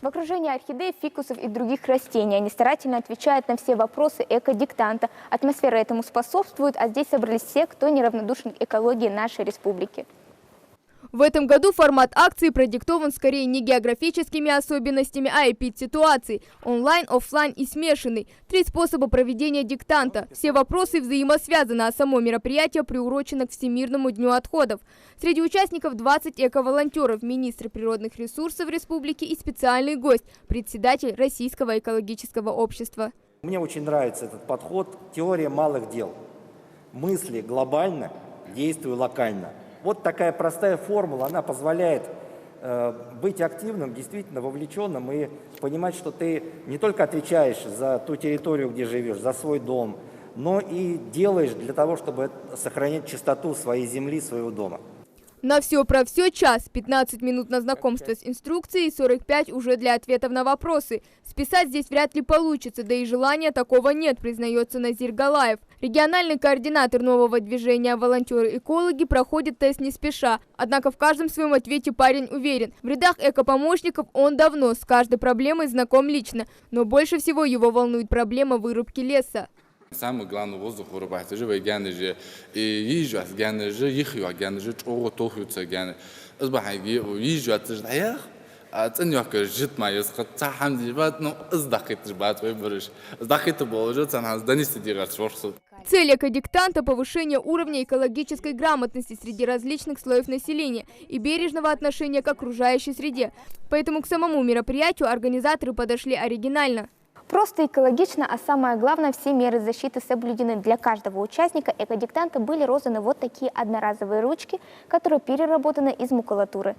В окружении орхидей, фикусов и других растений они старательно отвечают на все вопросы эко-диктанта. Атмосфера этому способствует, а здесь собрались все, кто неравнодушен к экологии нашей республики. В этом году формат акции продиктован скорее не географическими особенностями, а эпид-ситуацией – онлайн, офлайн и смешанный. 3 способа проведения диктанта. Все вопросы взаимосвязаны, а само мероприятие приурочено к Всемирному дню отходов. Среди участников 20 эко-волонтеров, министр природных ресурсов республики и специальный гость – председатель Российского экологического общества. Мне очень нравится этот подход – теория малых дел. Мысли глобально, действуй локально. Вот такая простая формула, она позволяет быть активным, действительно вовлеченным и понимать, что ты не только отвечаешь за ту территорию, где живешь, за свой дом, но и делаешь для того, чтобы сохранять чистоту своей земли, своего дома. На все про все час, 15 минут на знакомство с инструкцией, 45 уже для ответов на вопросы. Списать здесь вряд ли получится, да и желания такого нет, признается Назир Галаев. Региональный координатор нового движения «Волонтеры-экологи» проходит тест не спеша. Однако в каждом своем ответе парень уверен, в рядах экопомощников он давно с каждой проблемой знаком лично. Но больше всего его волнует проблема вырубки леса. Самый главный воздух вырубается, живые гены же, и езжат гены же, их гены же, чего тохаются гены. Избахаги, езжат же, а ценёка жит моя, схотцахам дебат, ну, издахит жбат, выборешь, издахит было, цена сданисти дигат шорсу. Цель экодиктанта – повышение уровня экологической грамотности среди различных слоев населения и бережного отношения к окружающей среде. Поэтому к самому мероприятию организаторы подошли оригинально. Просто экологично, а самое главное, все меры защиты соблюдены. Для каждого участника экодиктанта были розданы вот такие одноразовые ручки, которые переработаны из макулатуры.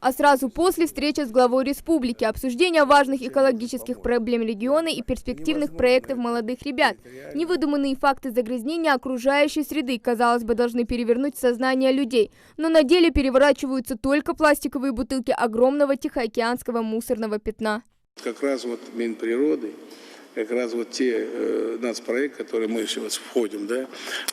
А сразу после встреча с главой республики, обсуждение важных экологических проблем региона и перспективных проектов молодых ребят. Невыдуманные факты загрязнения окружающей среды, казалось бы, должны перевернуть сознание людей. Но на деле переворачиваются только пластиковые бутылки огромного тихоокеанского мусорного пятна. Как раз вот Минприроды, как раз вот те нацпроекты, в которые мы сейчас входим, да,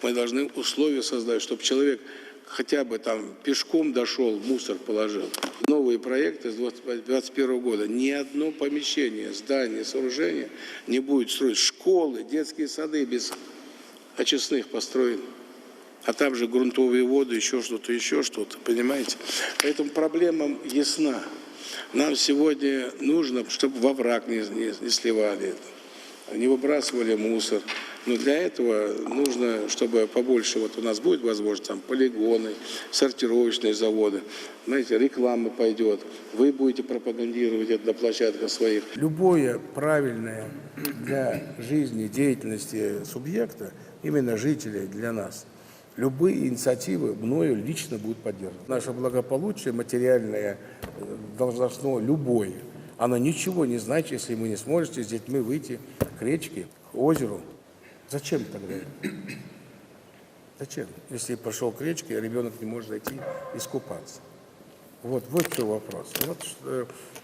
мы должны условия создать, чтобы человек хотя бы там пешком дошел, мусор положил. Новые проекты с 2021 года. Ни одно помещение, здание, сооружение не будет строить. Школы, детские сады без очистных построены. А там же грунтовые воды, еще что-то, понимаете? Поэтому проблема ясна. Нам сегодня нужно, чтобы во враг не сливали это, не выбрасывали мусор. Но для этого нужно, чтобы побольше, вот у нас будет возможность, там полигоны, сортировочные заводы, знаете, реклама пойдет, вы будете пропагандировать это на площадках своих. Любое правильное для жизни, деятельности субъекта, именно жителей для нас, любые инициативы мною лично будут поддержаны. Наше благополучие материальное, должностное, любое, оно ничего не значит, если мы не сможете с детьми выйти к речке, к озеру. Зачем тогда? Зачем? Если пошел к речке, ребенок не может зайти искупаться. Вот что вопрос.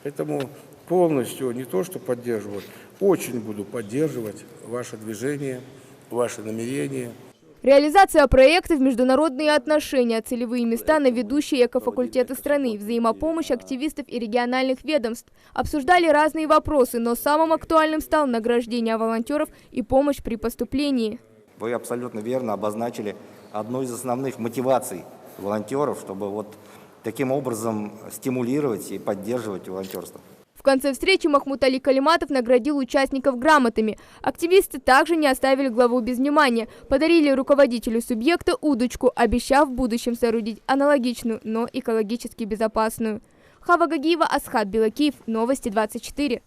Поэтому полностью не то, что поддерживаю, очень буду поддерживать ваше движение, ваши намерения. Реализация проектов, международные отношения, целевые места на ведущие экофакультеты страны, взаимопомощь активистов и региональных ведомств. Обсуждали разные вопросы, но самым актуальным стал награждение волонтеров и помощь при поступлении. Вы абсолютно верно обозначили одну из основных мотиваций волонтеров, чтобы вот таким образом стимулировать и поддерживать волонтерство. В конце встречи Махмуд Али Калиматов наградил участников грамотами. Активисты также не оставили главу без внимания. Подарили руководителю субъекта удочку, обещав в будущем соорудить аналогичную, но экологически безопасную. Хава Гагиева, Асхат Белакиев, Новости 24.